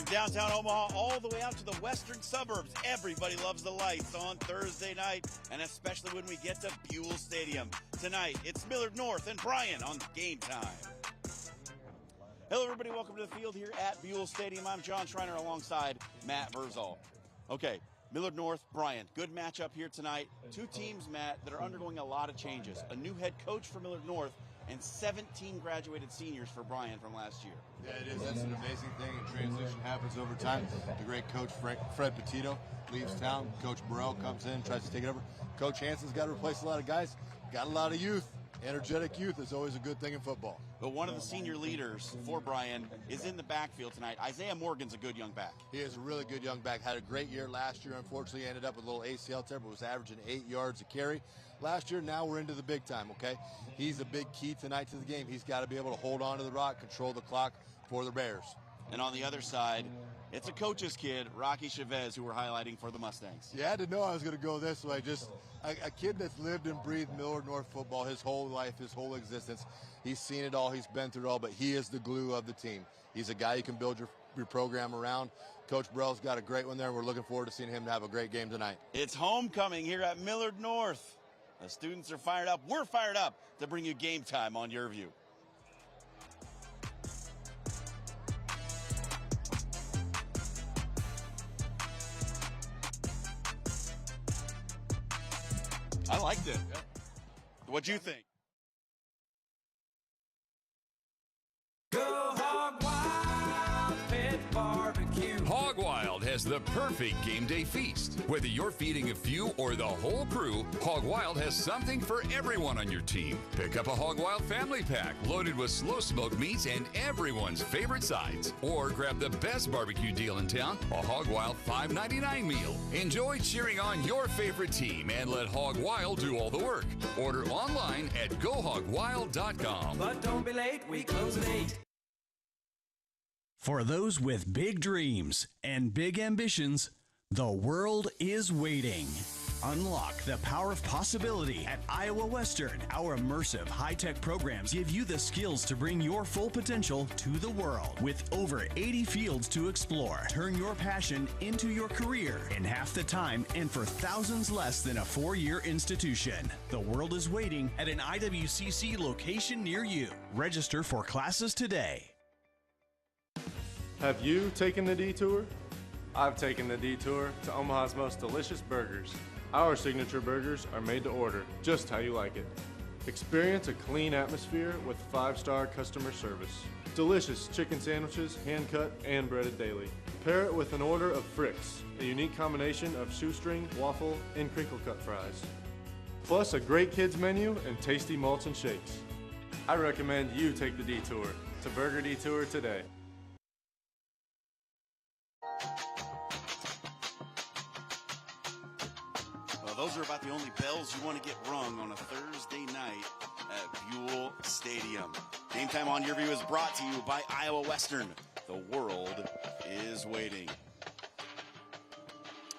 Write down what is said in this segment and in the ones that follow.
From downtown Omaha all the way out to the western suburbs, everybody loves the lights on Thursday night, and especially when we get to Buell Stadium. Tonight, it's Millard North and Bryan on Game Time. Hello, everybody. Welcome to the field here at Buell Stadium. I'm John Schreiner alongside Matt Verzal. Okay, Millard North, Bryan. Good matchup here tonight. Two teams, Matt, that are undergoing a lot of changes. A new head coach for Millard North and 17 graduated seniors for Bryan from last year. Yeah, it is. That's an amazing thing. And transition happens over time. The great coach, Fred Petito, leaves town. Coach Burrell comes in, tries to take it over. Coach Hanson's got to replace a lot of guys. Got a lot of youth. Energetic youth is always a good thing in football. But one of the senior leaders for Bryan is in the backfield tonight. Isaiah Morgan's a good young back. He is a really good young back. Had a great year last year. Unfortunately, ended up with a little ACL tear, but was averaging 8 yards a carry last year. Now we're into the big time, okay? He's a big key tonight to the game. He's got to be able to hold on to the rock, control the clock for the Bears. And on the other side, it's a coach's kid, Rocky Chavez, who we're highlighting for the Mustangs. You had to know I was going to go this way. Just a kid that's lived and breathed Millard North football his whole life, his whole existence. He's seen it all. He's been through it all, but he is the glue of the team. He's a guy you can build your program around. Coach Burrell's got a great one there. We're looking forward to seeing him have a great game tonight. It's homecoming here at Millard North. The students are fired up. We're fired up to bring you Game Time on Your View. I liked it. Yeah. What'd you think? Go Hog Wild Pit Barbecue. Hog Wild has the perfect game day feast. Whether you're feeding a few or the whole crew, Hog Wild has something for everyone on your team. Pick up a Hog Wild family pack loaded with slow smoked meats and everyone's favorite sides. Or grab the best barbecue deal in town, a Hog Wild $5.99 meal. Enjoy cheering on your favorite team and let Hog Wild do all the work. Order online at gohogwild.com. But don't be late, we close at 8. For those with big dreams and big ambitions, the world is waiting. Unlock the power of possibility at Iowa Western. Our immersive, high-tech programs give you the skills to bring your full potential to the world. With over 80 fields to explore, turn your passion into your career in half the time and for thousands less than a 4-year institution. The world is waiting at an IWCC location near you. Register for classes today. Have you taken the detour? I've taken the detour to Omaha's most delicious burgers. Our signature burgers are made to order, just how you like it. Experience a clean atmosphere with 5-star customer service. Delicious chicken sandwiches, hand-cut and breaded daily. Pair it with an order of Fricks, a unique combination of shoestring, waffle, and crinkle-cut fries. Plus a great kids menu and tasty malts and shakes. I recommend you take the detour to Burger Detour today. Well, those are about the only bells you want to get rung on a Thursday night at Buell Stadium. Game Time on Your View is brought to you by Iowa Western. The world is waiting.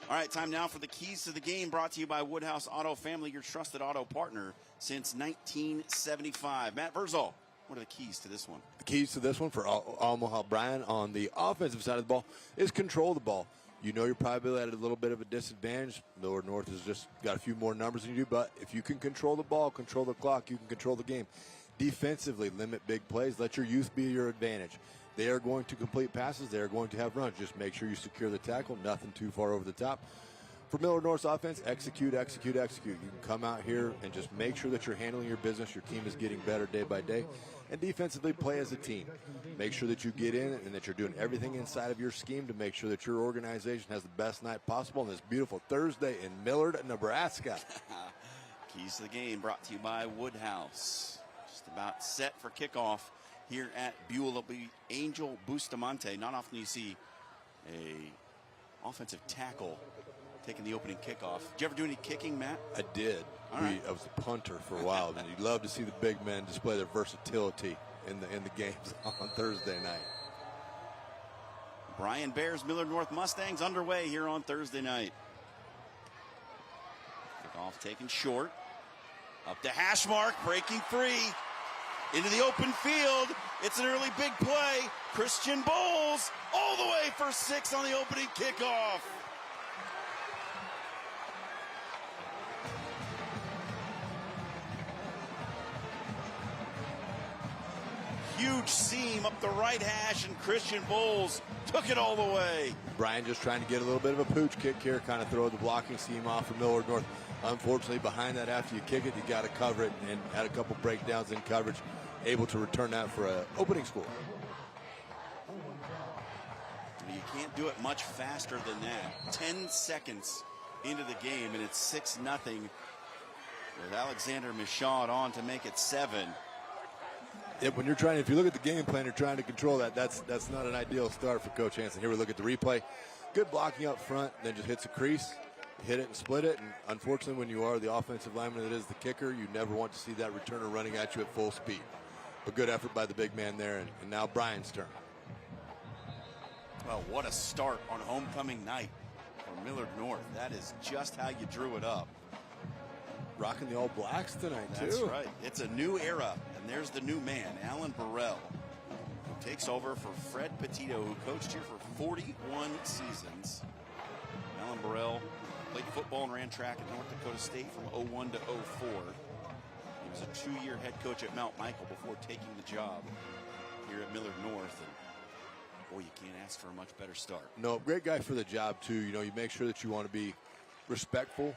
All right, time now for the keys to the game, brought to you by Woodhouse Auto Family, your trusted auto partner since 1975. Matt Verzal, what are the keys to this one? The keys to this one for Omaha Bryan on the offensive side of the ball is control the ball. You know you're probably at a little bit of a disadvantage. Millard North has just got a few more numbers than you do, but if you can control the ball, control the clock, you can control the game. Defensively, limit big plays. Let your youth be your advantage. They are going to complete passes. They are going to have runs. Just make sure you secure the tackle. Nothing too far over the top. For Millard North's offense, execute, execute, execute. You can come out here and just make sure that you're handling your business. Your team is getting better day by day. And defensively, play as a team. Make sure that you get in and that you're doing everything inside of your scheme to make sure that your organization has the best night possible on this beautiful Thursday in Millard, Nebraska. Keys to the game brought to you by Woodhouse. Just about set for kickoff here at Buell. It'll be Angel Bustamante. Not often you see a offensive tackle taking the opening kickoff. Did you ever do any kicking, Matt? I did. I was a punter for a while, and you'd love to see the big men display their versatility in the games on Thursday night. Bryan Bears, Millard North Mustangs underway here on Thursday night. Kickoff taken short. Up to hash mark, breaking free. into the open field. It's an early big play. Christian Bowles all the way for 6 on the opening kickoff. Huge seam up the right hash, and Christian Bowles took it all the way. Bryan just trying to get a little bit of a pooch kick here, kind of throw the blocking seam off for Millard North. Unfortunately, behind that, after you kick it, you got to cover it, and had a couple breakdowns in coverage, able to return that for an opening score. You can't do it much faster than that. 10 seconds into the game, and it's 6-0 with Alexander Michaud on to make it 7. When you're trying, if you look at the game plan, you're trying to control that. That's not an ideal start for Coach Hansen. Here we look at the replay. Good blocking up front, then just hits a crease, hit it and split it. And unfortunately, when you are the offensive lineman that is the kicker, you never want to see that returner running at you at full speed. But good effort by the big man there, and now Bryan's turn. Well, what a start on homecoming night for Millard North. That is just how you drew it up. Rocking the All Blacks tonight, too. That's right. It's a new era, and there's the new man, Alan Burrell, who takes over for Fred Petito, who coached here for 41 seasons. Alan Burrell played football and ran track at North Dakota State from 01 to 04. He was a 2-year head coach at Mount Michael before taking the job here at Millard North. And boy, you can't ask for a much better start. No, great guy for the job, too. You know, you make sure that you want to be respectful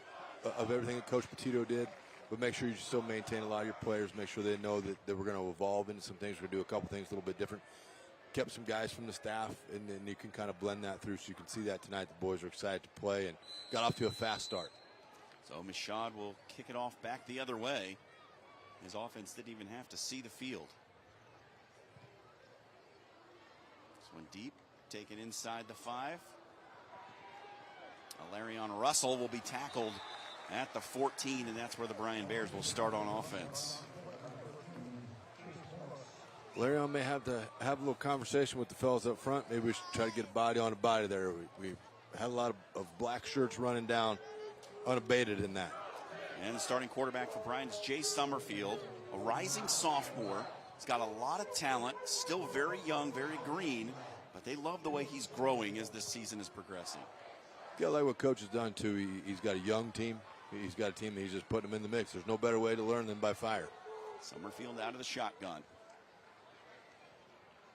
of everything that Coach Petito did, but make sure you still maintain a lot of your players, make sure they know that we're going to evolve into some things. We're going to do a couple things a little bit different. Kept some guys from the staff, and then you can kind of blend that through, so you can see that tonight. The boys are excited to play and got off to a fast start. So Michaud will kick it off back the other way. His offense didn't even have to see the field. This one deep, taken inside the 5. Alarion Russell will be tackled at the 14, and that's where the Bryan Bears will start on offense. Larion may have to have a little conversation with the fellas up front. Maybe we should try to get a body on a body there. We had a lot of black shirts running down unabated in that. And the starting quarterback for Bryan is Jay Summerfield, a rising sophomore. He's got a lot of talent, still very young, very green, but they love the way he's growing as this season is progressing. Yeah, like what Coach has done, too. He's got a young team. He's got a team that he's just putting them in the mix. There's no better way to learn than by fire. Summerfield out of the shotgun.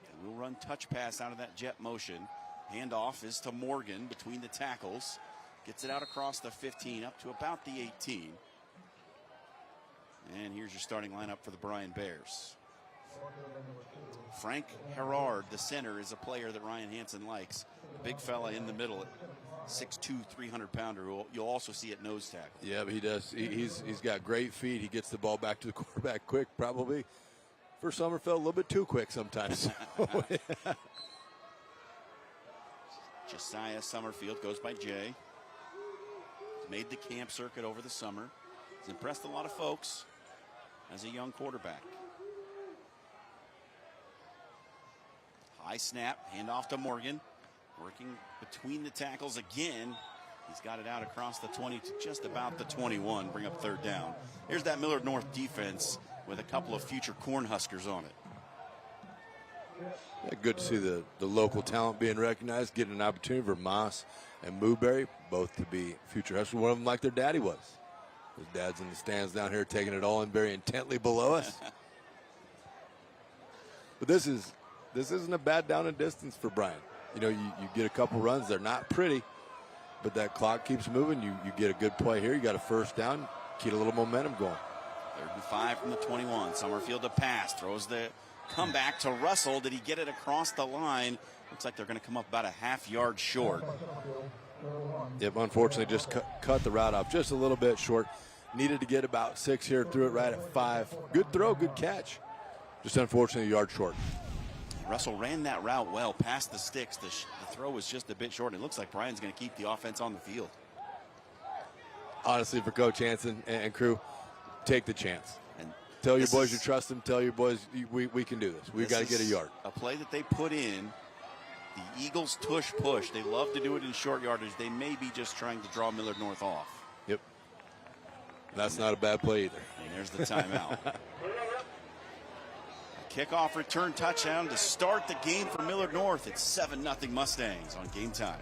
They will run touch pass out of that jet motion. Handoff is to Morgan between the tackles. Gets it out across the 15 up to about the 18. And here's your starting lineup for the Bryan Bears. Frank Herard, the center, is a player that Ryan Hansen likes. A big fella in the middle, 6'2", 300-pounder, who you'll also see at nose tackle. Yeah, but he does. He's got great feet. He gets the ball back to the quarterback quick, probably. For Summerfield, a little bit too quick sometimes. Josiah Summerfield goes by Jay. He's made the camp circuit over the summer. He's impressed a lot of folks as a young quarterback. High snap, handoff to Morgan. Working between the tackles again. He's got it out across the 20 to just about the 21, bring up third down. Here's that Millard North defense with a couple of future Cornhuskers on it. Yeah, good to see the local talent being recognized, getting an opportunity for Moss and Mooberry, both to be future Huskers. One of them like their daddy was. His dad's in the stands down here taking it all in very intently below us. But this isn't a bad down and distance for Bryan. You know, you get a couple runs. They're not pretty, but that clock keeps moving. You get a good play here. You got a first down. Keep a little momentum going. 3rd and 5 from the 21. Summerfield to pass. Throws the comeback to Russell. Did he get it across the line? Looks like they're going to come up about a half-yard short. Yep, unfortunately just cut the route off just a little bit short. Needed to get about 6 here. Threw it right at 5. Good throw, good catch. Just unfortunately a yard short. Russell ran that route well past the sticks. The throw was just a bit short. It looks like Bryan's going to keep the offense on the field. Honestly, for Coach Hansen and crew, take the chance. And tell your boys you trust them. Tell your boys we can do this. We've got to get a yard. A play that they put in. The Eagles push. They love to do it in short yardage. They may be just trying to draw Millard North off. Yep. That's not a bad play either. And there's the timeout. Kickoff return touchdown to start the game for Millard North. It's 7-0 Mustangs on Game Time.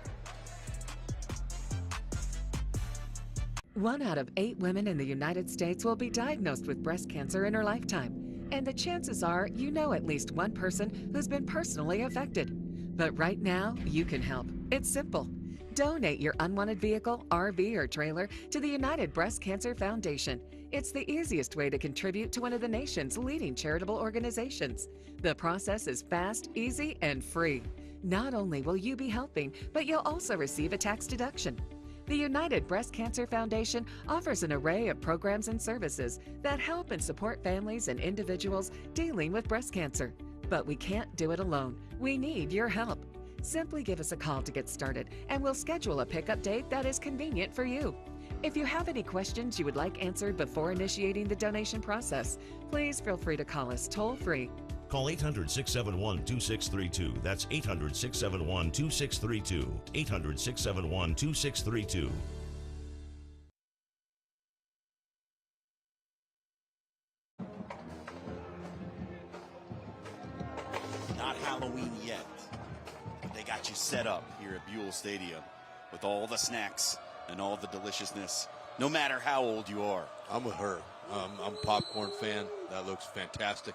1 out of 8 women in the United States will be diagnosed with breast cancer in her lifetime. And the chances are you know at least one person who's been personally affected. But right now, you can help. It's simple. Donate your unwanted vehicle, RV, or trailer to the United Breast Cancer Foundation. It's the easiest way to contribute to one of the nation's leading charitable organizations. The process is fast, easy, and free. Not only will you be helping, but you'll also receive a tax deduction. The United Breast Cancer Foundation offers an array of programs and services that help and support families and individuals dealing with breast cancer. But we can't do it alone. We need your help. Simply give us a call to get started, and we'll schedule a pickup date that is convenient for you. If you have any questions you would like answered before initiating the donation process, please feel free to call us toll-free. Call 800-671-2632. That's 800-671-2632. 800-671-2632. Not Halloween yet, but they got you set up here at Buell Stadium with all the snacks and all the deliciousness, no matter how old you are. I'm with her. I'm a popcorn fan. That looks fantastic.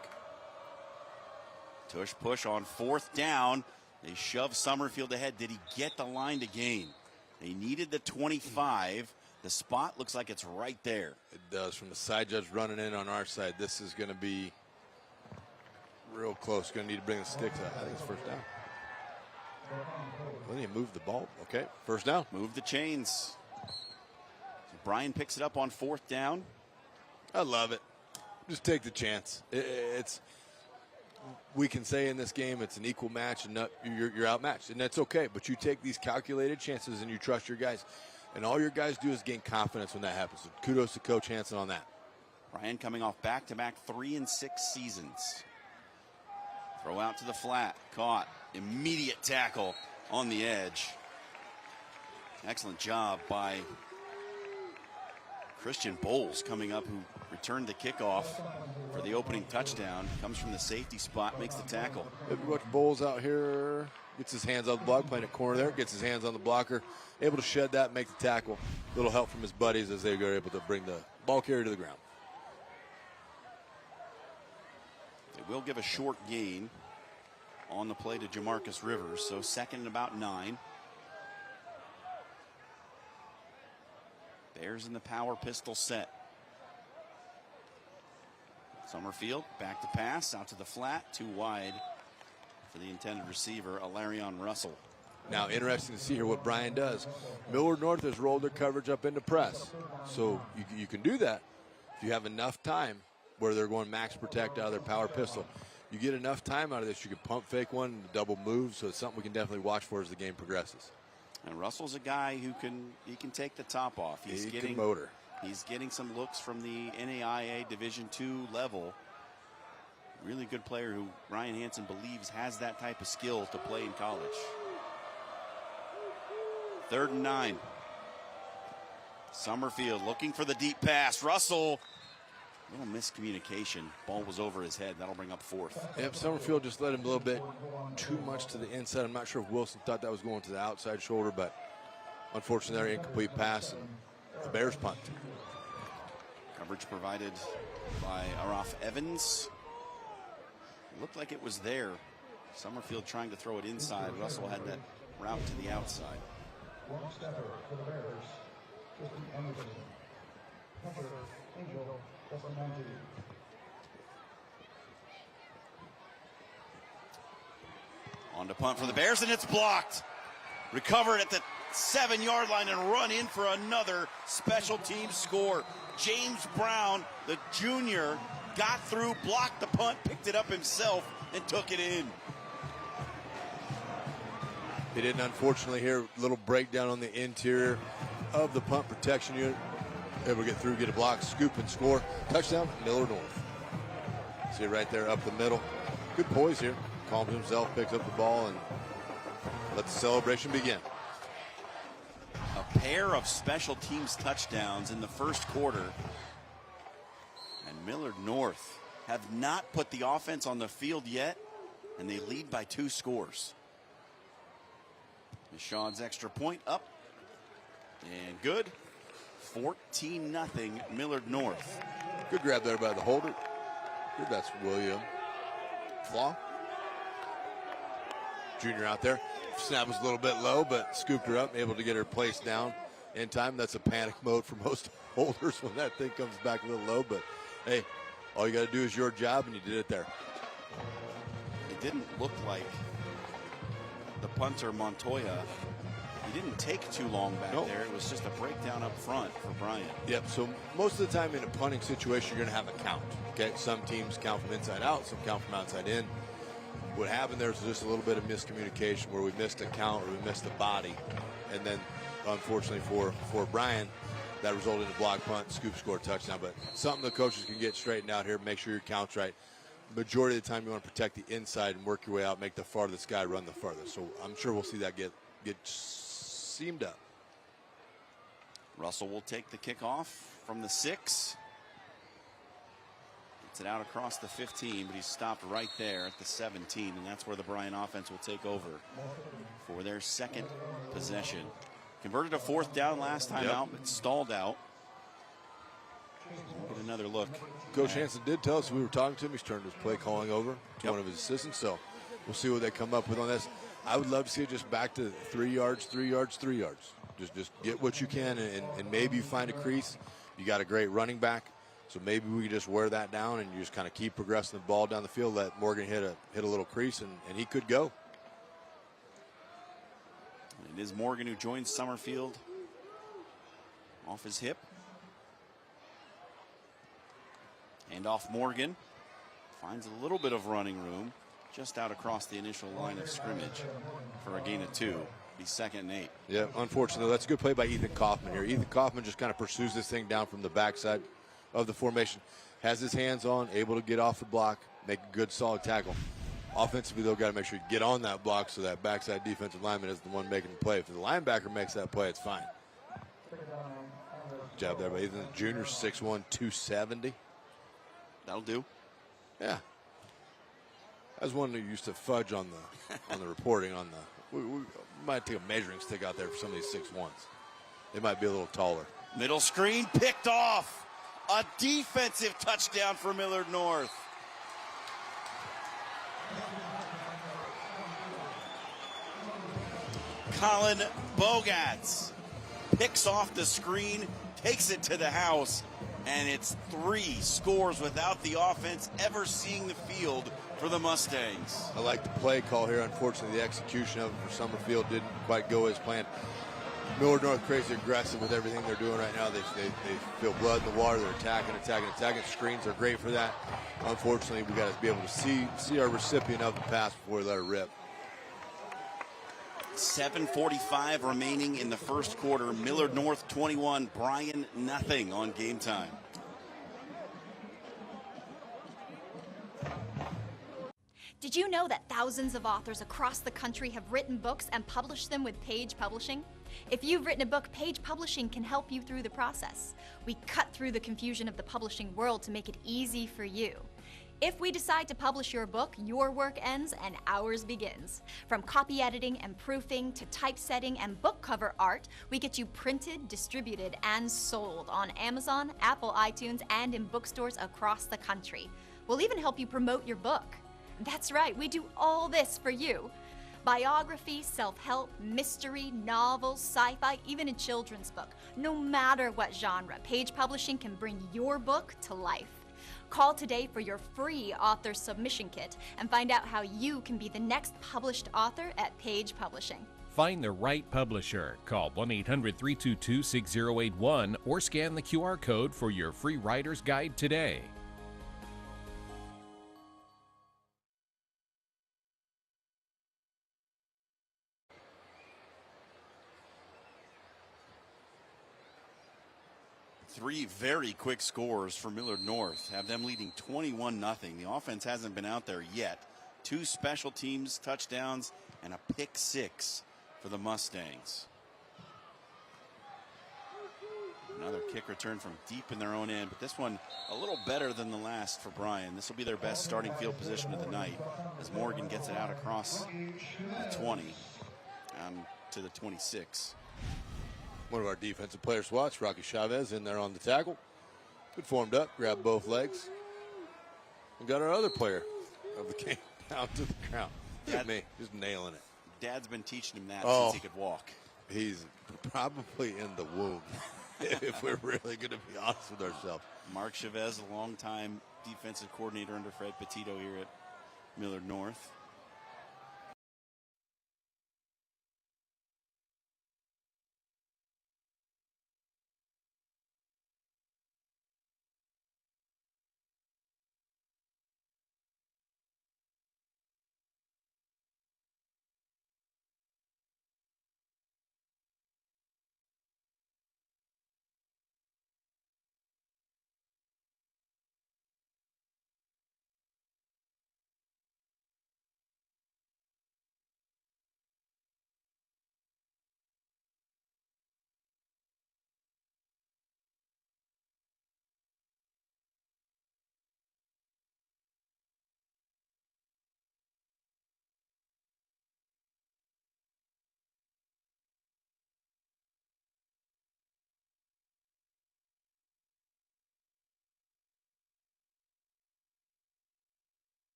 Tush push on 4th down. They shove Summerfield ahead. Did he get the line to gain? They needed the 25. The spot looks like it's right there. It does. From the side judge running in on our side, this is going to be real close. Going to need to bring the sticks out. I think it's 1st down. Well, you move the ball. Okay, 1st down. Move the chains. So Bryan picks it up on 4th down. I love it. Just take the chance. We can say in this game it's an equal match and you're outmatched, and that's okay. But you take these calculated chances and you trust your guys. And all your guys do is gain confidence when that happens. So kudos to Coach Hansen on that. Bryan coming off back-to-back 3 and 6 seasons. Throw out to the flat. Caught. Immediate tackle on the edge. Excellent job by Christian Bowles coming up, who returned the kickoff for the opening touchdown. Comes from the safety spot, makes the tackle. Watch Bowles out here. Gets his hands on the block, playing a corner there. Gets his hands on the blocker. Able to shed that, make the tackle. Little help from his buddies as they are able to bring the ball carrier to the ground. They will give a short gain on the play to Jamarcus Rivers, so 2nd and about 9. Bears in the power pistol set. Summerfield back to pass, out to the flat, too wide for the intended receiver, Alarion Russell. Now, interesting to see here what Bryan does. Millard North has rolled their coverage up into press. So you can do that if you have enough time where they're going max protect out of their power pistol. You get enough time out of this, you can pump fake one, double move, so it's something we can definitely watch for as the game progresses. And Russell's a guy who can take the top off. He's getting motor. He's getting some looks from the NAIA Division II level. Really good player who Ryan Hansen believes has that type of skill to play in college. 3rd and 9. Summerfield looking for the deep pass. Russell, little miscommunication. Ball was over his head. That'll bring up 4th. Yep, Summerfield just led him a little bit too much to the inside. I'm not sure if Wilson thought that was going to the outside shoulder, but unfortunately, there incomplete pass, and the Bears punt. Coverage provided by Araf Evans. Looked like it was there. Summerfield trying to throw it inside. Russell had that route to the outside. One stepper for the Bears, Tristan Anderson. Number Angel, that's 19. On to punt for the Bears, and it's blocked. Recovered at the 7-yard line and run in for another special team score. James Brown, the junior, got through, blocked the punt, picked it up himself, and took it in. They didn't, unfortunately, here. A little breakdown on the interior of the punt protection unit. Able to get through, get a block, scoop, and score. Touchdown, Millard North. See it right there up the middle. Good poise here. Calms himself, picks up the ball, and lets the celebration begin. A pair of special teams touchdowns in the first quarter. And Millard North have not put the offense on the field yet, and they lead by 2 scores. Deshaun's extra point up and good. 14-0 Millard North. Good grab there by the holder. Good, that's William Flaw. Junior out there. Snap was a little bit low, but scooped her up, able to get her placed down in time. That's a panic mode for most holders when that thing comes back a little low, but hey, all you got to do is your job, and you did it there. It didn't look like the punter, Montoya, he didn't take too long back there. It was just a breakdown up front for Bryan. Yep, so most of the time in a punting situation, you're going to have a count. Okay, some teams count from inside out, some count from outside in. What happened there was just a little bit of miscommunication where we missed a count or we missed a body. And then, unfortunately for Bryan, that resulted in a block punt, scoop score, touchdown. But something the coaches can get straightened out here, make sure your count's right. Majority of the time you want to protect the inside and work your way out, make the farthest guy run the farthest. So I'm sure we'll see that get seamed up. Russell will take the kickoff from the 6. Gets it out across the 15, but he's stopped right there at the 17, and that's where the Bryan offense will take over for their second possession. Converted a 4th down last time out, but stalled out. We'll get another look. Coach Hansen did tell us we were talking to him. He's turned his play calling over to one of his assistants, so we'll see what they come up with on this. I would love to see it just back to 3 yards, 3 yards, 3 yards. Just get what you can, and maybe you find a crease. You got a great running back, so maybe we just wear that down and you just kind of keep progressing the ball down the field. Let Morgan hit a little crease, and he could go. It is Morgan who joins Summerfield off his hip. And off Morgan. Finds a little bit of running room just out across the initial line of scrimmage for a gain of 2. Be 2nd and 8. Yeah, unfortunately, that's a good play by Ethan Kaufman here. Ethan Kaufman just kind of pursues this thing down from the backside of the formation. Has his hands on, able to get off the block, make a good solid tackle. Offensively, they've got to make sure you get on that block so that backside defensive lineman is the one making the play. If the linebacker makes that play, it's fine. Good job there by Ethan. Junior, 6'1", 270. That'll do. Yeah. I was one who used to fudge on the reporting on the. We might take a measuring stick out there for some of these 6'1s. They might be a little taller. Middle screen picked off. A defensive touchdown for Millard North. Colin Bogats picks off the screen, takes it to the house, and it's 3 scores without the offense ever seeing the field for the Mustangs. I like the play call here. Unfortunately, the execution of it for Summerfield didn't quite go as planned. Millard North crazy aggressive with everything they're doing right now. They feel blood in the water. They're attacking. Screens are great for that. Unfortunately, we got to be able to see our recipient of the pass before we let her rip. 7:45 remaining in the first quarter. Millard North 21, Bryan nothing on Game Time. Did you know that thousands of authors across the country have written books and published them with Page Publishing? If you've written a book, Page Publishing can help you through the process. We cut through the confusion of the publishing world to make it easy for you. If we decide to publish your book, your work ends and ours begins. From copy editing and proofing to typesetting and book cover art, we get you printed, distributed, and sold on Amazon, Apple iTunes, and in bookstores across the country. We'll even help you promote your book. That's right, we do all this for you. Biography, self-help, mystery, novels, sci-fi, even a children's book. No matter what genre, Page Publishing can bring your book to life. Call today for your free author submission kit and find out how you can be the next published author at Page Publishing. Find the right publisher. Call 1-800-322-6081 or scan the QR code for your free writer's guide today. Three very quick scores for Millard North have them leading 21-0. The offense hasn't been out there yet. 2 special teams touchdowns and a pick 6 for the Mustangs. Another kick return from deep in their own end, but this one a little better than the last for Bryan. This will be their best starting field position of the night as Morgan gets it out across the 20 to the 26. One of our defensive players to watch, Rocky Chavez, in there on the tackle. Good formed up, grabbed both legs. And got our other player of the game down to the ground. Look at me, just nailing it. Dad's been teaching him that since he could walk. He's probably in the womb, if we're really going to be honest with ourselves. Mark Chavez, a longtime defensive coordinator under Fred Petito here at Millard North.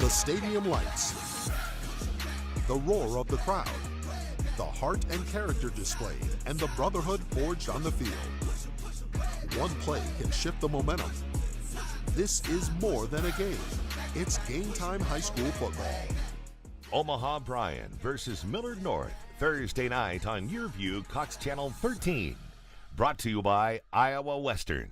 The stadium lights, the roar of the crowd, the heart and character displayed, and the brotherhood forged on the field. One play can shift the momentum. This is more than a game. It's Game Time High School football. Omaha Bryan versus Millard North, Thursday night on your view, Cox Channel 13. Brought to you by Iowa Western.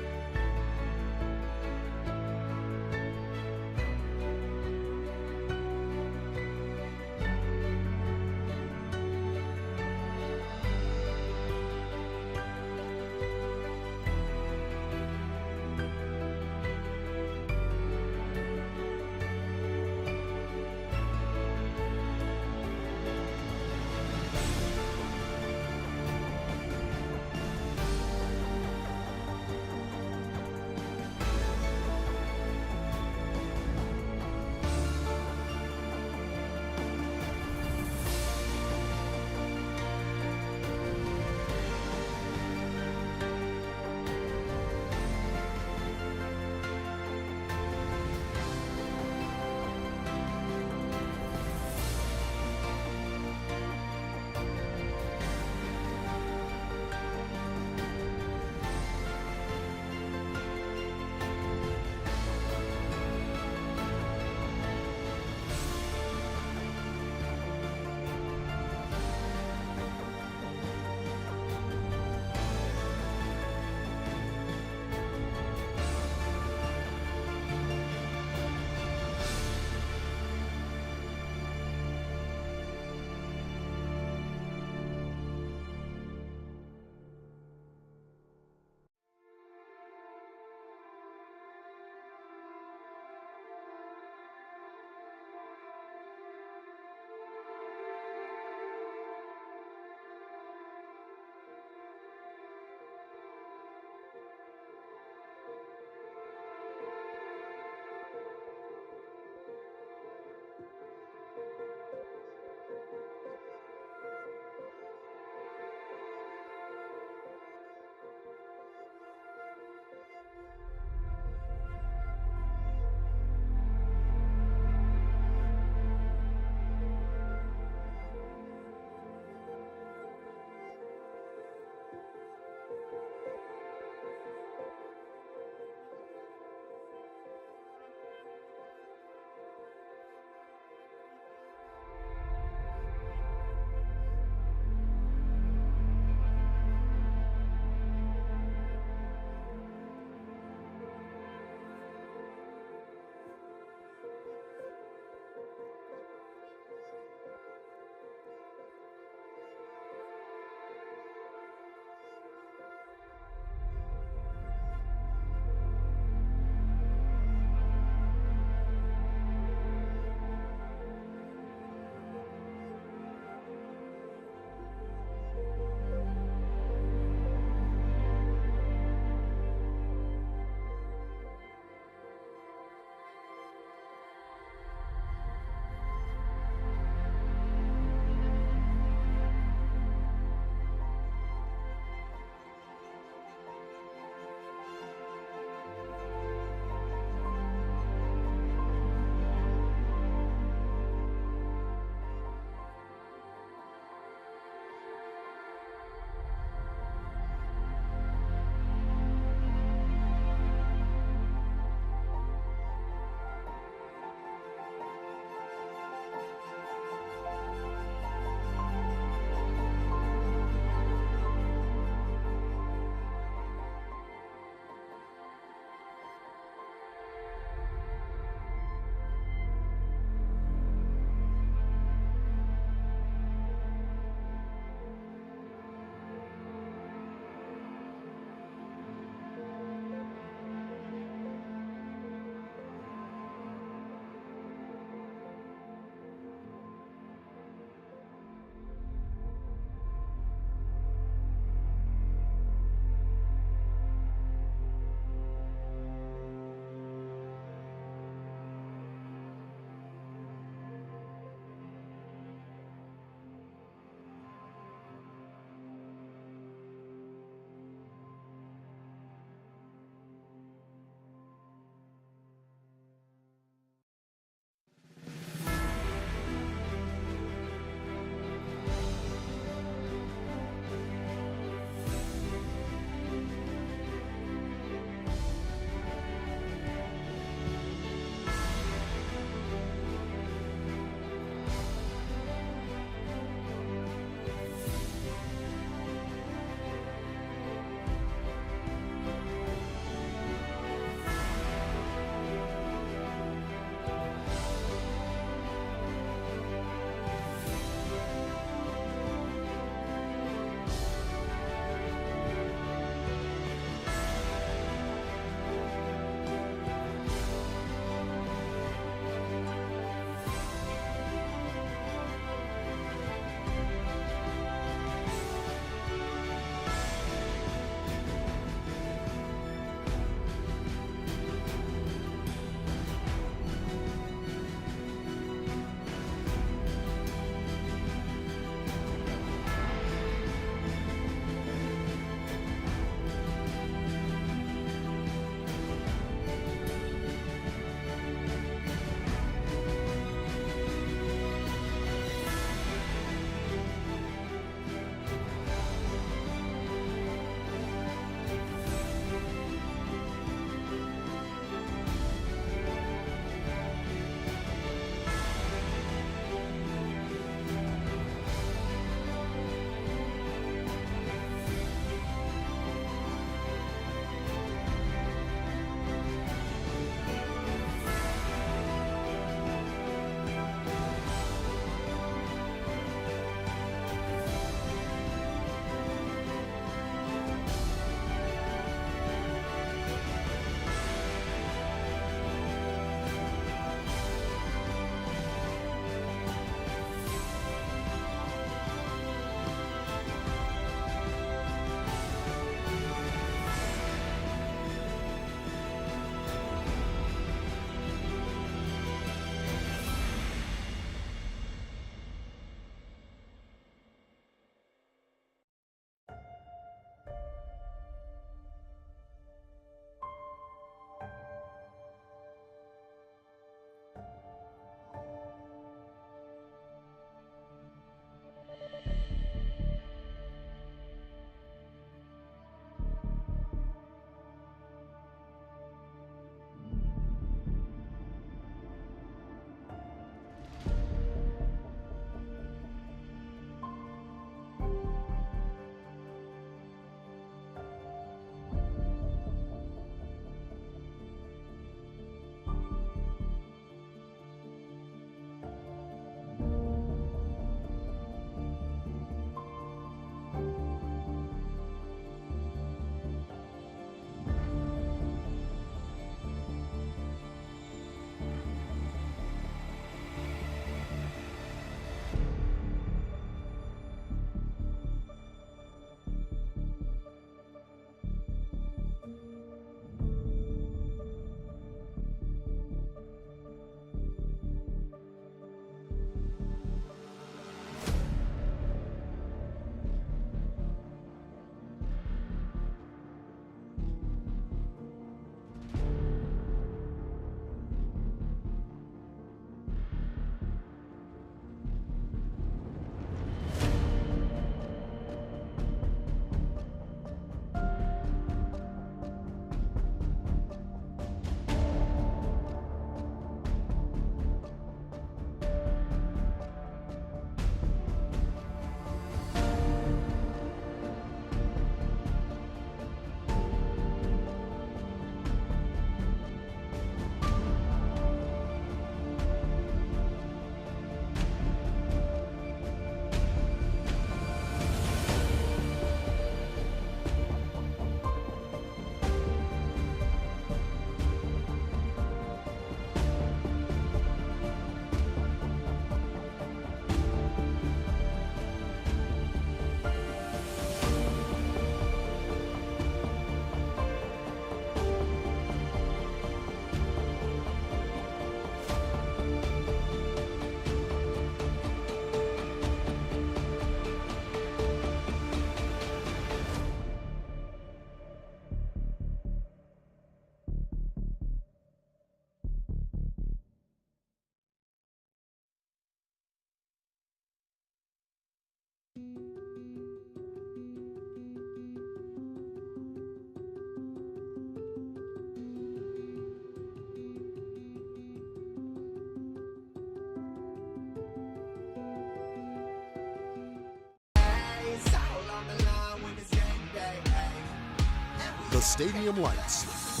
stadium lights,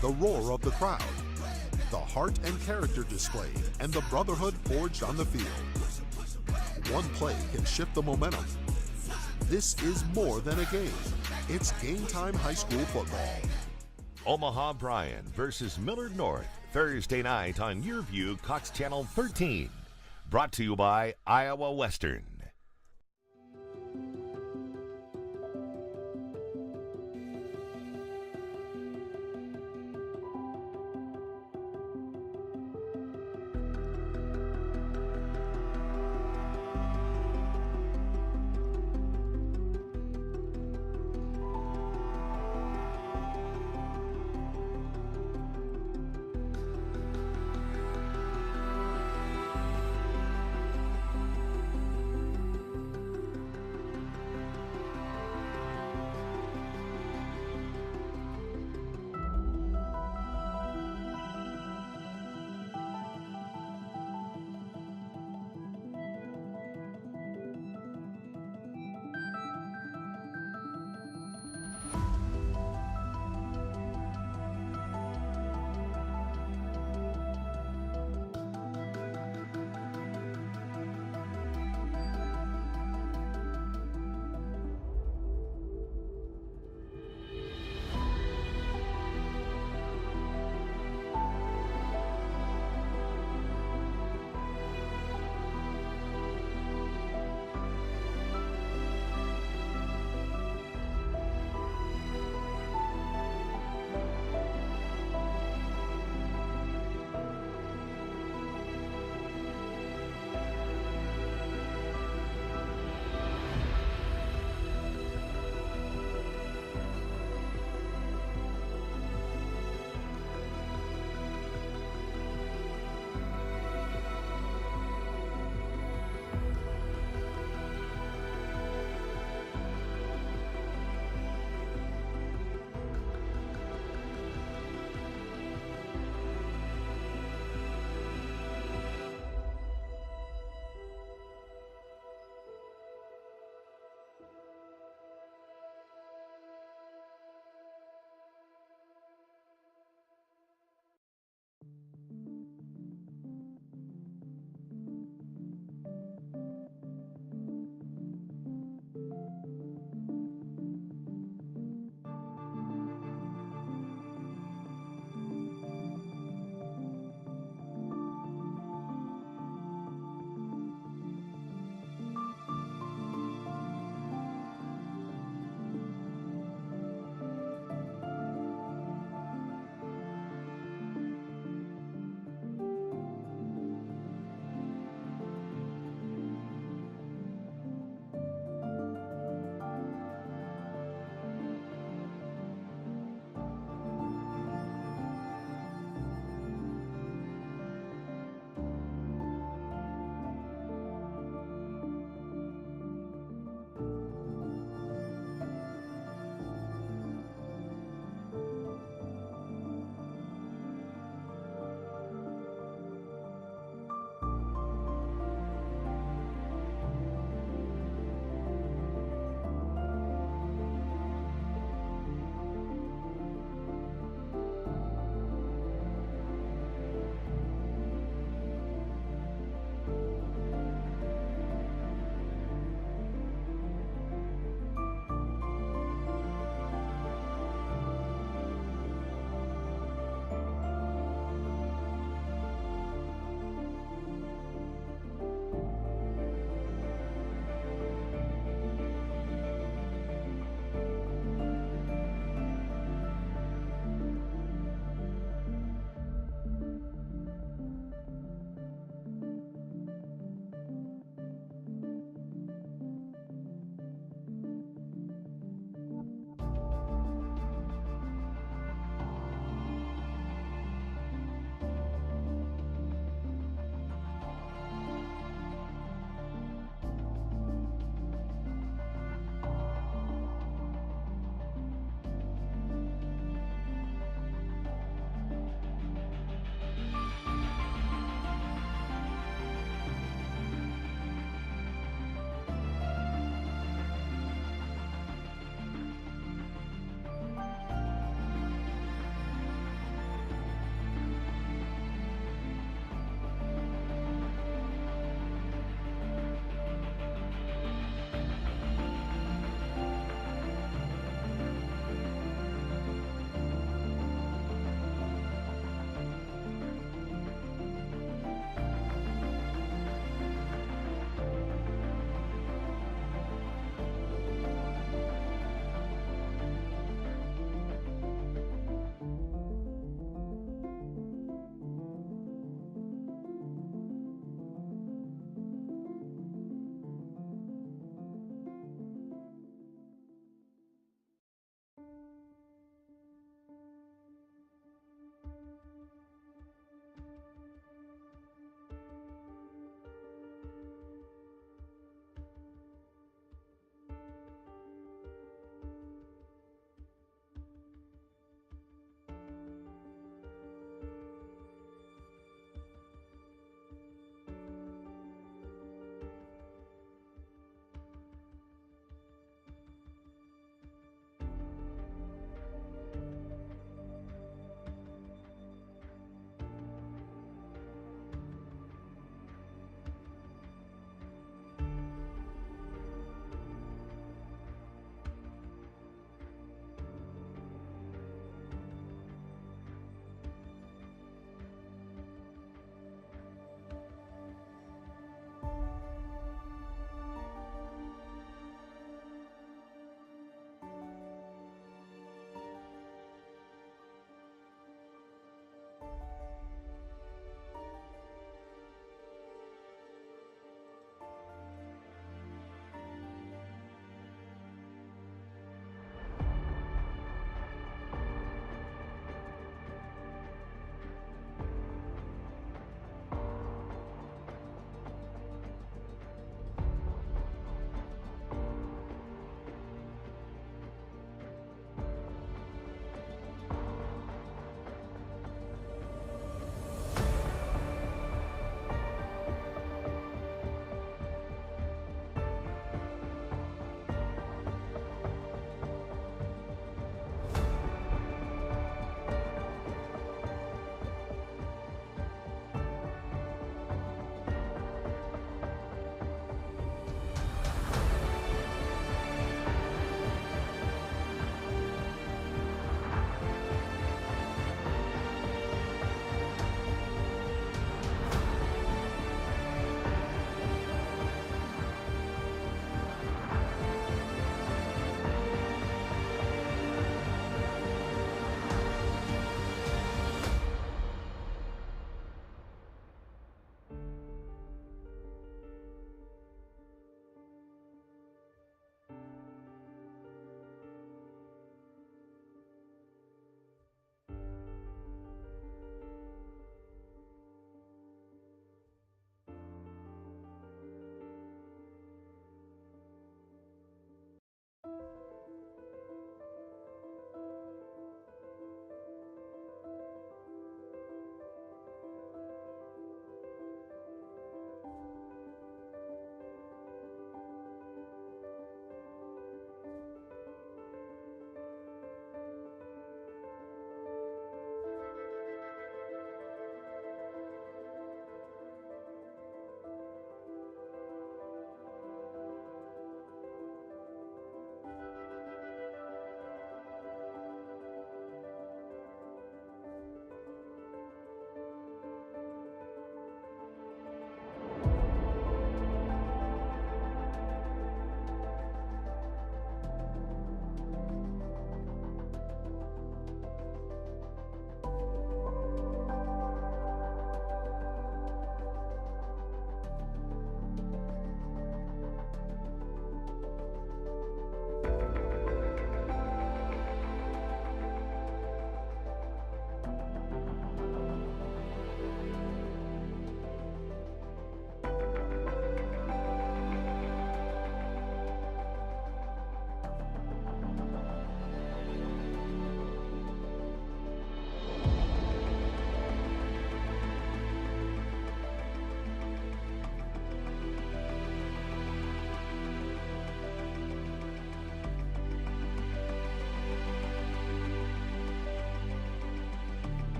the roar of the crowd, the heart and character displayed, and the brotherhood forged on the field. One play can shift the momentum. This is more than a game. It's Game Time High School football. Omaha Bryan versus Millard North, Thursday night on Your View, Cox Channel 13. Brought to you by Iowa Western.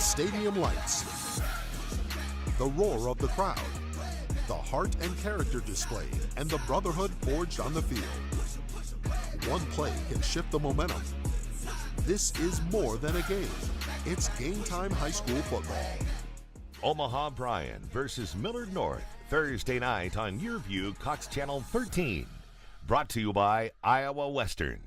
stadium lights, the roar of the crowd, the heart and character displayed, and the brotherhood forged on the field. One play can shift the momentum. This is more than a game. It's Game Time High School football. Omaha Bryan versus Millard North, Thursday night on your view, Cox Channel 13. Brought to you by Iowa Western.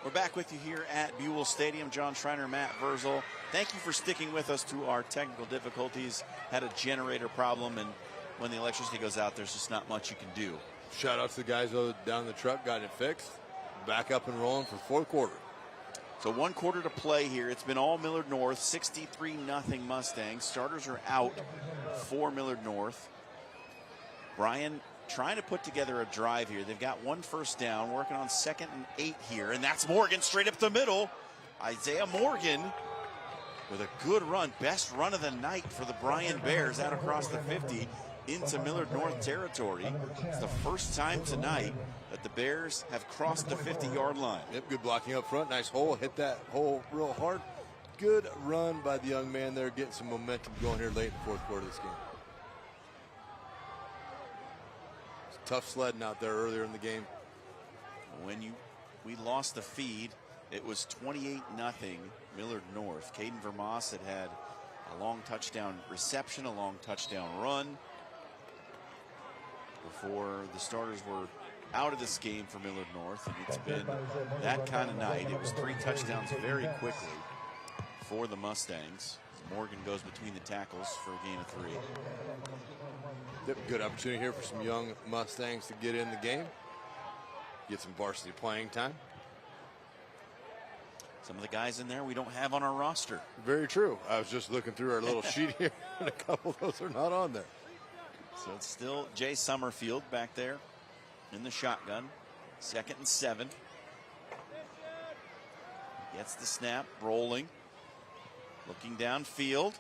We're back with you here at Buell Stadium. John Schreiner, Matt Verzel. Thank you for sticking with us through our technical difficulties. Had a generator problem, and when the electricity goes out, there's just not much you can do. Shout out to the guys down in the truck, got it fixed. Back up and rolling for fourth quarter. So 1 quarter to play here. It's been all Millard North, 63-0 Mustangs. Starters are out for Millard North. Bryan trying to put together a drive here. They've got 1 first down, working on 2nd and 8 here, and that's Morgan straight up the middle. Isaiah Morgan with a good run, best run of the night for the Bryan Bears out across the 50 into Millard North territory. It's the first time tonight that the Bears have crossed the 50-yard line. Yep, good blocking up front. Nice hole. Hit that hole real hard. Good run by the young man there, getting some momentum going here late in the fourth quarter of this game. It's tough sledding out there earlier in the game. When we lost the feed, it was 28-0 Millard North. Caden Vermas had a long touchdown reception, a long touchdown run before the starters were out of this game for Millard North, and it's been that kind of night. It was 3 touchdowns very quickly for the Mustangs. Morgan goes between the tackles for a gain of 3. Yep, good opportunity here for some young Mustangs to get in the game, get some varsity playing time. Some of the guys in there we don't have on our roster. Very true. I was just looking through our little sheet here, and a couple of those are not on there. So it's still Jay Summerfield back there in the shotgun. 2nd and 7. Gets the snap, rolling. Looking downfield.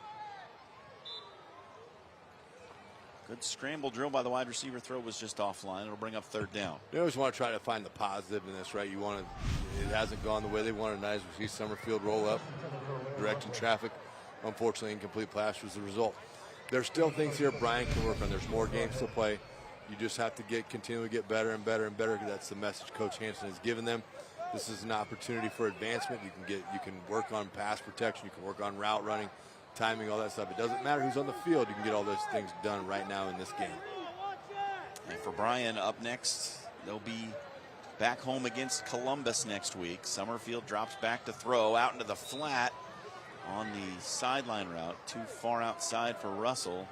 Good scramble drill by the wide receiver. Throw was just offline. It'll bring up 3rd down. You always want to try to find the positive in this, right? It hasn't gone the way they wanted. Nice. We see Summerfield roll up, directing traffic. Unfortunately, incomplete pass was the result. There's still things here Bryan can work on. There's more games to play. You just have to continue to get better and better and better. That's the message Coach Hansen has given them. This is an opportunity for advancement. You can work on pass protection. You can work on route running, timing, all that stuff. It doesn't matter who's on the field. You can get all those things done right now in this game. And for Bryan, up next, they'll be back home against Columbus next week. Summerfield drops back to throw out into the flat on the sideline route. Too far outside for Russell.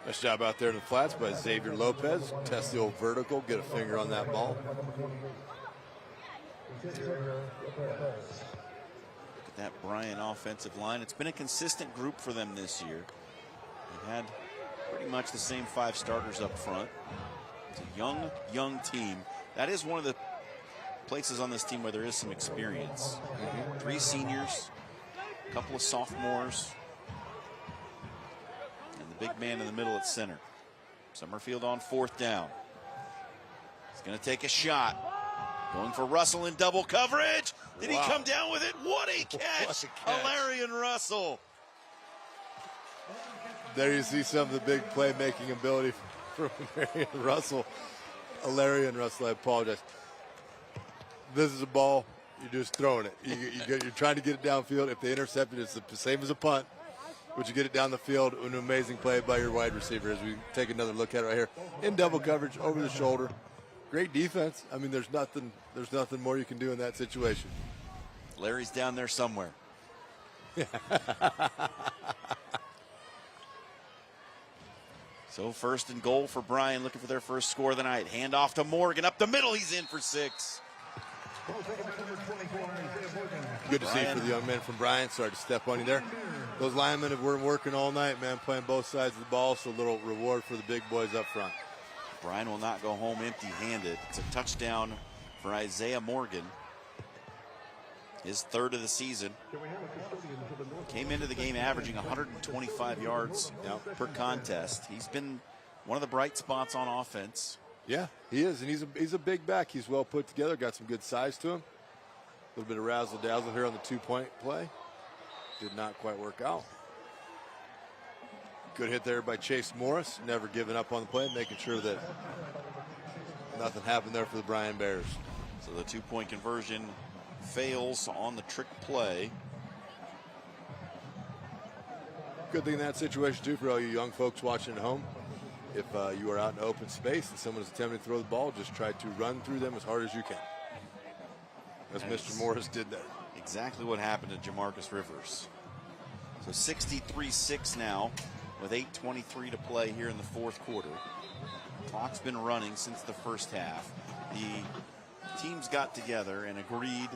Nice job out there in the flats by Xavier Lopez. Test the old vertical, get a finger on that ball. Look at that Bryan offensive line. It's been a consistent group for them this year. They've had pretty much the same 5 starters up front. It's a young team. That is one of the places on this team where there is some experience. 3 seniors, a couple of sophomores, and the big man in the middle at center. Summerfield on 4th down. He's going to take a shot. Going for Russell in double coverage. Did he come down with it? What a catch. Alarian Russell. There you see some of the big playmaking ability from Alarian Russell. Alarian Russell, I apologize. This is a ball. You're just throwing it. You're trying to get it downfield. If they intercept it, it's the same as a punt. But you get it down the field. An amazing play by your wide receiver as we take another look at it right here. In double coverage, over the shoulder. Great defense. I mean, there's nothing more you can do in that situation. Larry's down there somewhere. So 1st and goal for Bryan, looking for their first score of the night. Hand off to Morgan up the middle. He's in for 6. Good to see for the young men from Bryan. Sorry to step on you there. Those linemen have been working all night, man, playing both sides of the ball. So a little reward for the big boys up front. Bryan will not go home empty-handed. It's a touchdown for Isaiah Morgan. His 3rd of the season. Came into the game averaging 125 yards per contest. He's been one of the bright spots on offense. Yeah, he is, and he's a big back. He's well put together, got some good size to him. A little bit of razzle-dazzle here on the 2-point play. Did not quite work out. Good hit there by Chase Morris, never giving up on the play, making sure that nothing happened there for the Bryan Bears. So the 2-point conversion fails on the trick play. Good thing in that situation, too, for all you young folks watching at home. If you are out in open space and someone is attempting to throw the ball, just try to run through them as hard as you can. as Mr. Morris did there. Exactly what happened to Jamarcus Rivers. So 63-6 now with 8:23 to play here in the fourth quarter. Clock's been running since the first half. The teams got together and agreed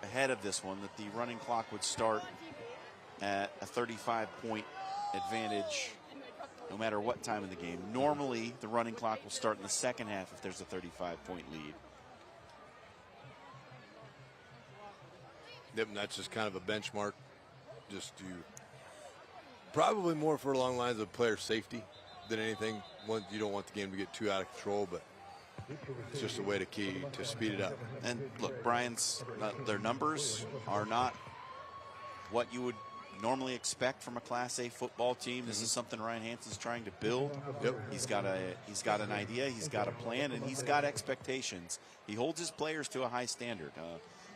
ahead of this one that the running clock would start at a 35-point advantage no matter what time of the game. Normally, the running clock will start in the second half if there's a 35-point lead. Yep, and that's just kind of a benchmark. Just to probably more for along the lines of player safety than anything. You don't want the game to get too out of control, but it's just a way to speed it up. And look, Brian's their numbers are not what you would normally expect from a Class A football team. This is something Ryan Hansen's trying to build. Yep. He's got an idea, he's got a plan, and he's got expectations. He holds his players to a high standard.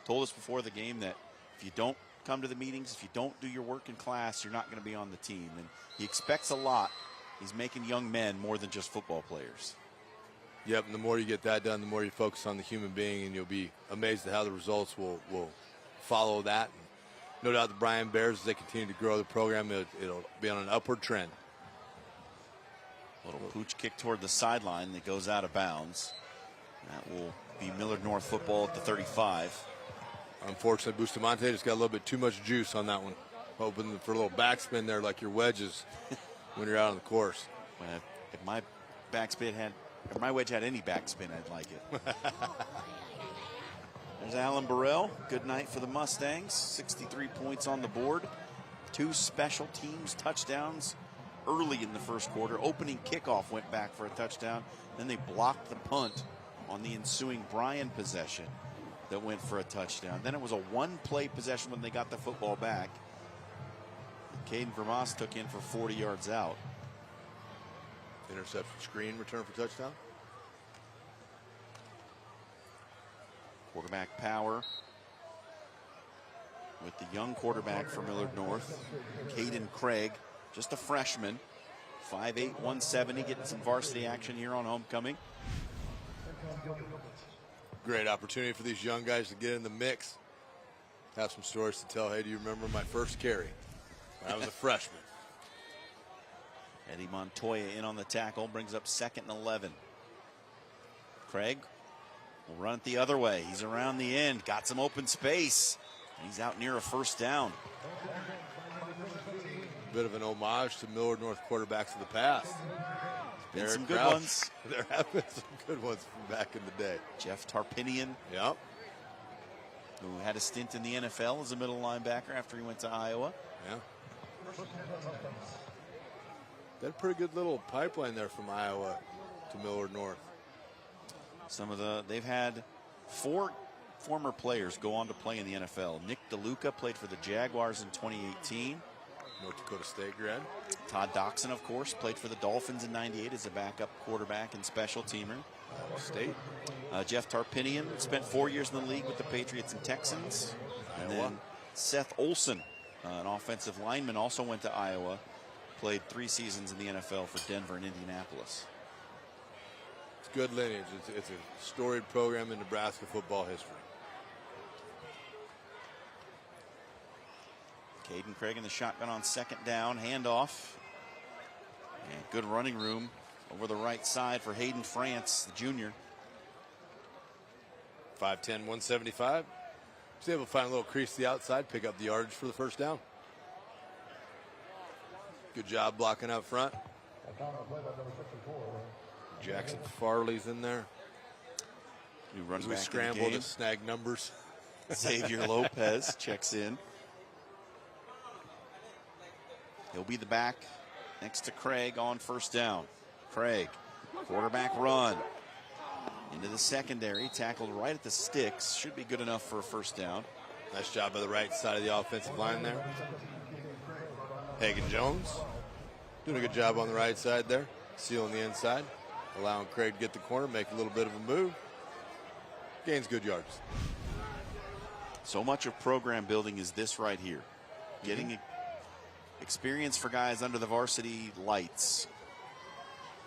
Told us before the game that if you don't come to the meetings, if you don't do your work in class, you're not going to be on the team. And he expects a lot. He's making young men more than just football players. Yep, and the more you get that done, the more you focus on the human being, and you'll be amazed at how the results will follow that. No doubt the Bryan Bears, as they continue to grow the program, it'll be on an upward trend. Little pooch kick toward the sideline that goes out of bounds. That will be Millard North football at the 35. Unfortunately, Bustamante just got a little bit too much juice on that one. Hoping for a little backspin there like your wedges when you're out on the course. Well, if my wedge had any backspin, I'd like it. There's Alan Burrell. Good night for the Mustangs. 63 points on the board. 2 special teams touchdowns early in the first quarter. Opening kickoff went back for a touchdown. Then they blocked the punt on the ensuing Bryan possession that went for a touchdown. Then it was a one-play possession when they got the football back. Caden Vermas took in for 40 yards out. Interception, screen, return for touchdown. Quarterback power with the young quarterback for Millard North, Caden Craig, just a freshman, 5'8", 170, getting some varsity action here on homecoming. Great opportunity for these young guys to get in the mix. Have some stories to tell. Hey, do you remember my first carry? I was a freshman. Eddie Montoya in on the tackle, brings up 2nd and 11. Craig will run it the other way. He's around the end, got some open space. He's out near a first down. Bit of an homage to Millard North quarterbacks of the past. Been some good ones. There have been some good ones from back in the day. Jeff Tarpinian. Yep. Who had a stint in the NFL as a middle linebacker after he went to Iowa. Yeah. Got a pretty good little pipeline there from Iowa to Millard North. They've had 4 former players go on to play in the NFL. Nick DeLuca played for the Jaguars in 2018. North Dakota State grad. Todd Doxson, of course, played for the Dolphins in 98 as a backup quarterback and special teamer. State. Jeff Tarpinian spent 4 years in the league with the Patriots and Texans. And then Seth Olson, an offensive lineman, also went to Iowa. Played 3 seasons in the NFL for Denver and Indianapolis. It's good lineage. It's a storied program in Nebraska football history. Caden Craig in the shotgun on 2nd down. Handoff. And good running room over the right side for Hayden France, the junior. 5'10", 175. Was able to find a little crease to the outside, pick up the yardage for the first down. Good job blocking up front. Jackson Farley's in there. New running we back scramble to snag numbers. Xavier Lopez checks in. He'll be the back next to Craig on first down. Craig, quarterback run. Into the secondary, tackled right at the sticks. Should be good enough for a first down. Nice job by the right side of the offensive line there. Hagan Jones doing a good job on the right side there. Sealing the inside. Allowing Craig to get the corner, make a little bit of a move. Gains good yards. So much of program building is this right here. Getting experience for guys under the varsity lights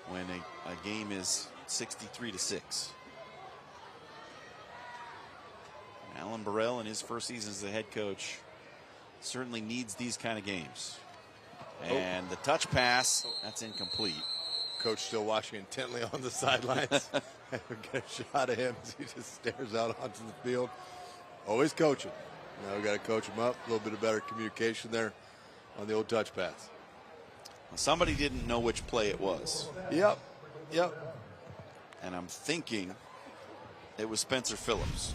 when a game is 63-6. Alan Burrell, in his first season as the head coach, certainly needs these kind of games. And the touch pass, that's incomplete. Coach still watching intently on the sidelines. Get a shot of him as he just stares out onto the field. Always coaching. Now we got to coach him up. A little bit of better communication there on the old touch pass. Well, somebody didn't know which play it was. Yep. And I'm thinking it was Spencer Phillips.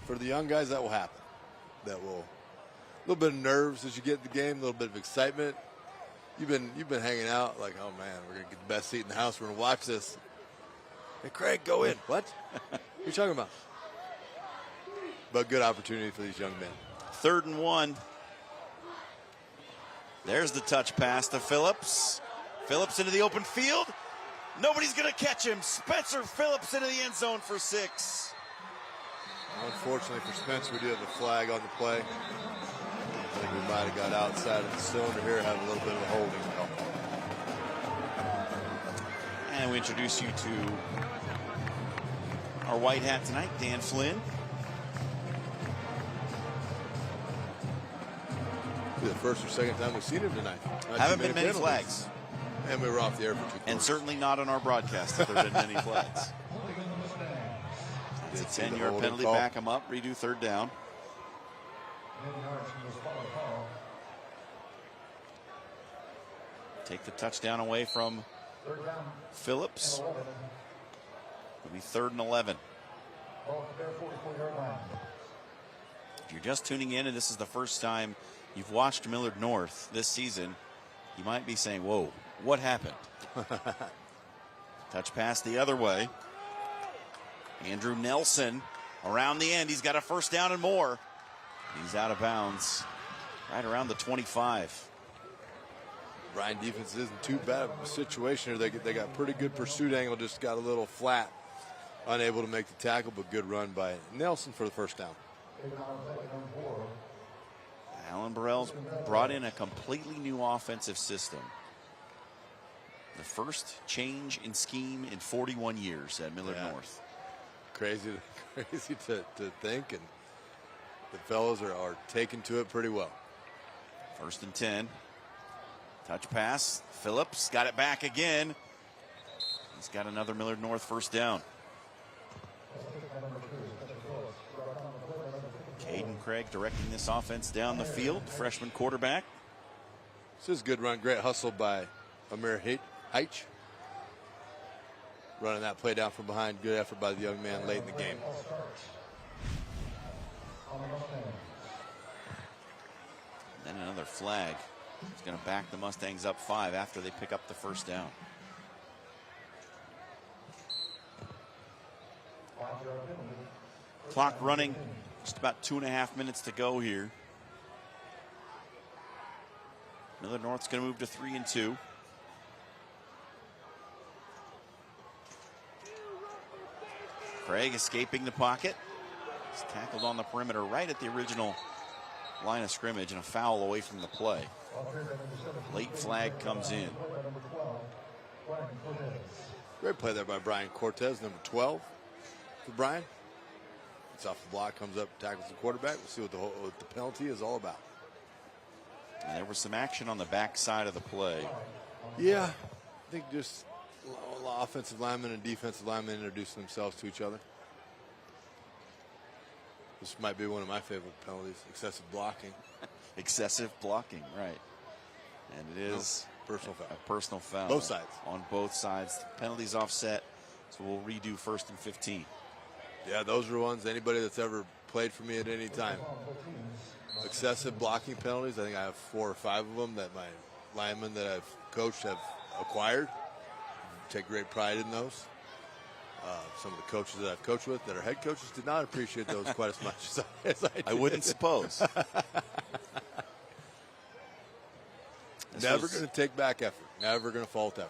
For the young guys, that will happen. That will. A little bit of nerves as you get in the game, a little bit of excitement. You've been hanging out like, oh man, we're gonna get the best seat in the house. We're gonna watch this. Hey, Craig, go in. What? What are you talking about? But good opportunity for these young men. 3rd and 1. There's the touch pass to Phillips. Phillips into the open field. Nobody's going to catch him. Spencer Phillips into the end zone for 6. Unfortunately for Spencer, we do have a flag on the play. I think we might have got outside of the cylinder here, had a little bit of a holding call. And we introduce you to our white hat tonight, Dan Flynn. The first or second time we've seen him tonight. Haven't been many flags. And we were off the air for 2 quarters. And certainly not on our broadcast have there been many flags. It's a 10-yard penalty, back him up, redo 3rd down. Take the touchdown away from Phillips. It'll be 3rd and 11. If you're just tuning in and this is the first time you've watched Millard North this season, you might be saying, whoa, what happened? Touch pass the other way. Andrew Nelson around the end. He's got a 1st down and more. He's out of bounds right around the 25. Bryan defense isn't too bad of a situation here. They got pretty good pursuit angle, just got a little flat. Unable to make the tackle, but good run by Nelson for the 1st down. Alan Burrell's brought in a completely new offensive system. The first change in scheme in 41 years at Millard North. Crazy to think, and the fellows are taking to it pretty well. 1st and 10. Touch pass. Phillips got it back again. He's got another Millard North 1st down. Caden Craig directing this offense down the field, freshman quarterback. This is a good run. Great hustle by Amir Heitch. Running that play down from behind. Good effort by the young man late in the game. Then another flag. He's going to back the Mustangs up 5 after they pick up the 1st down. Clock running. Just about 2.5 minutes to go here. Millard North's going to move to 3 and 2. Craig escaping the pocket. He's tackled on the perimeter right at the original line of scrimmage and a foul away from the play. Late flag comes in. Great play there by Brian Cortez, number 12 for Brian. It's off the block, comes up, tackles the quarterback. We'll see what the penalty is all about. And there was some action on the back side of the play. Yeah, I think just offensive linemen and defensive linemen introducing themselves to each other. This might be one of my favorite penalties, excessive blocking. Excessive blocking, right. And it is personal foul. A personal foul. Both sides. On both sides. Penalties offset, so we'll redo 1st and 15. Yeah, those are ones anybody that's ever played for me at any time. Excessive blocking penalties, I think I have 4 or 5 of them that my linemen that I've coached have acquired. Take great pride in those. Some of the coaches that I've coached with that are head coaches did not appreciate those quite as much as I did. I wouldn't suppose. Never going to take back effort. Never going to fault effort.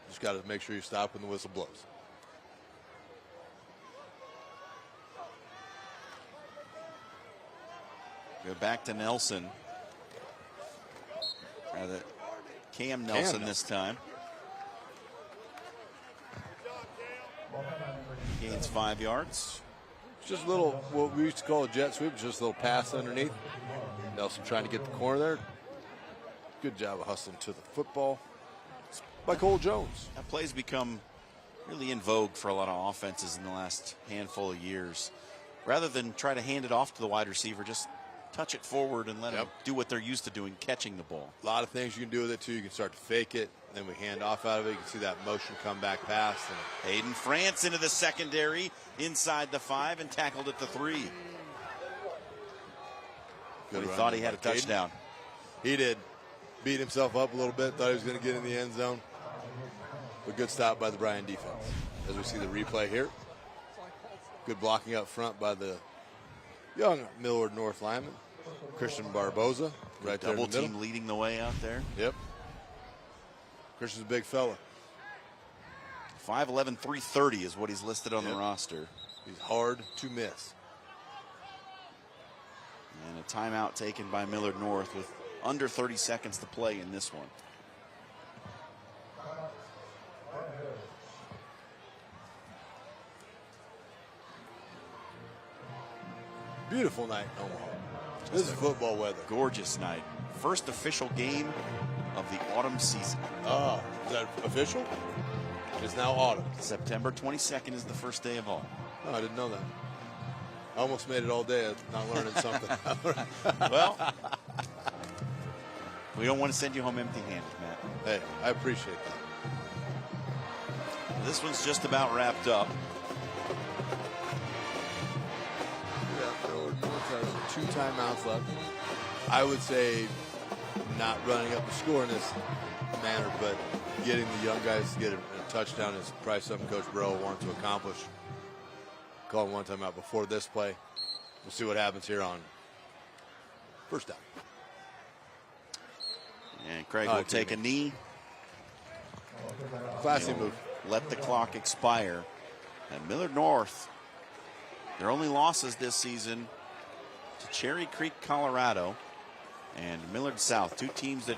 Just got to make sure you stop when the whistle blows. Go back to Nelson. Rather, Cam Nelson this time. Gains 5 yards. Just a little, what we used to call a jet sweep, just a little pass underneath. Nelson trying to get the corner there. Good job of hustling to the football by Cole Jones. That play's become really in vogue for a lot of offenses in the last handful of years. Rather than try to hand it off to the wide receiver, just touch it forward and let them do what they're used to doing, catching the ball. A lot of things you can do with it, too. You can start to fake it, then we hand off out of it. You can see that motion come back pass. And Hayden France into the secondary, inside the 5, and tackled at the 3. Good We run thought he by had a Caden. touchdown. He did. Beat himself up a little bit, thought he was going to get in the end zone. But good stop by the Bryan defense. As we see the replay here. Good blocking up front by the young Millard North lineman, Christian Barboza. Right there in the Double middle. team leading the way out there. Yep. Christian's a big fella. 5'11", 330 is what he's listed on the roster. He's hard to miss. And a timeout taken by Millard North with under 30 seconds to play in this one. Beautiful night in Omaha. This is football weather. Gorgeous night. First official game of the autumn season. Oh, is that official? It's now autumn. September 22nd is the first day of autumn. Oh, I didn't know that. I almost made it all day not learning something. Well, we don't want to send you home empty-handed, Matt. Hey, I appreciate that. This one's just about wrapped up. Millard North has 2 timeouts left. I would say not running up the score in this manner, but getting the young guys to get a touchdown is probably something Coach Burrow wanted to accomplish. Calling one timeout before this play. We'll see what happens here on first down. And Craig will take a knee. Classy move. Let the clock expire. And Millard North, their only losses this season to Cherry Creek, Colorado, and Millard South, 2 teams that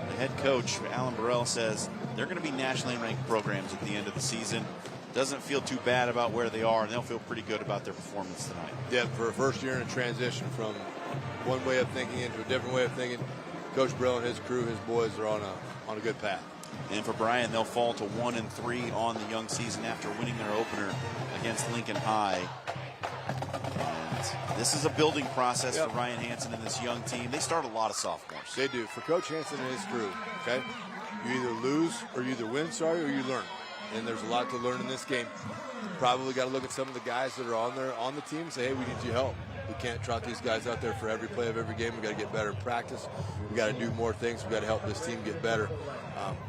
the head coach, Alan Burrell, says they're going to be nationally ranked programs at the end of the season. Doesn't feel too bad about where they are, and they'll feel pretty good about their performance tonight. Yeah, for a first year in a transition from one way of thinking into a different way of thinking, Coach Burrell and his crew, his boys are on a good path. And for Bryan, they'll fall to 1-3 on the young season after winning their opener against Lincoln High. And this is a building process for Ryan Hansen and this young team. They start a lot of sophomores. They do. For Coach Hansen and his crew, okay, you either lose or you either win, or you learn. And there's a lot to learn in this game. Probably got to look at some of the guys that are on the team and say, hey, we need your help. We can't trot these guys out there for every play of every game. We got to get better in practice. We got to do more things. We got to help this team get better.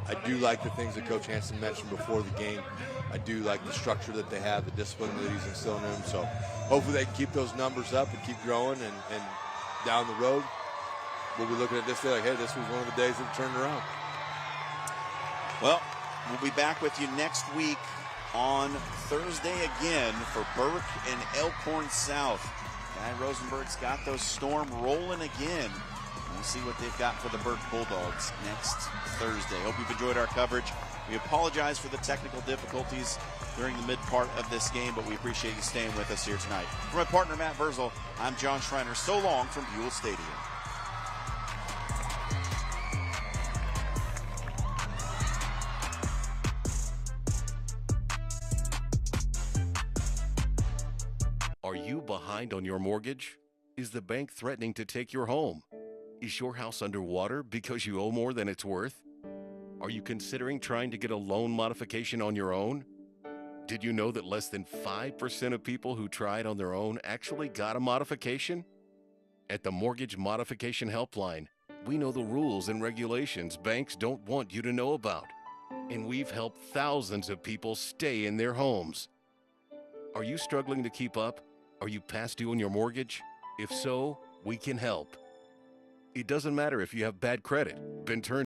I do like the things that Coach Hansen mentioned before the game. I do like the structure that they have, the discipline that he's instilling in them. So hopefully they can keep those numbers up and keep growing. And down the road, we'll be looking at this day like, hey, this was one of the days that turned around. Well, we'll be back with you next week on Thursday again for Burke and Elkhorn South. Guy Rosenberg's got those Storm rolling again. We'll see what they've got for the Burke Bulldogs next Thursday. Hope you've enjoyed our coverage. We apologize for the technical difficulties during the mid part of this game, but we appreciate you staying with us here tonight. For my partner, Matt Verzel, I'm John Schreiner. So long from Buell Stadium. Are you behind on your mortgage? Is the bank threatening to take your home? Is your house underwater because you owe more than it's worth? Are you considering trying to get a loan modification on your own? Did you know that less than 5% of people who tried on their own actually got a modification? At the Mortgage Modification Helpline, we know the rules and regulations banks don't want you to know about. And we've helped thousands of people stay in their homes. Are you struggling to keep up? Are you past due on your mortgage? If so, we can help. It doesn't matter if you have bad credit, been turned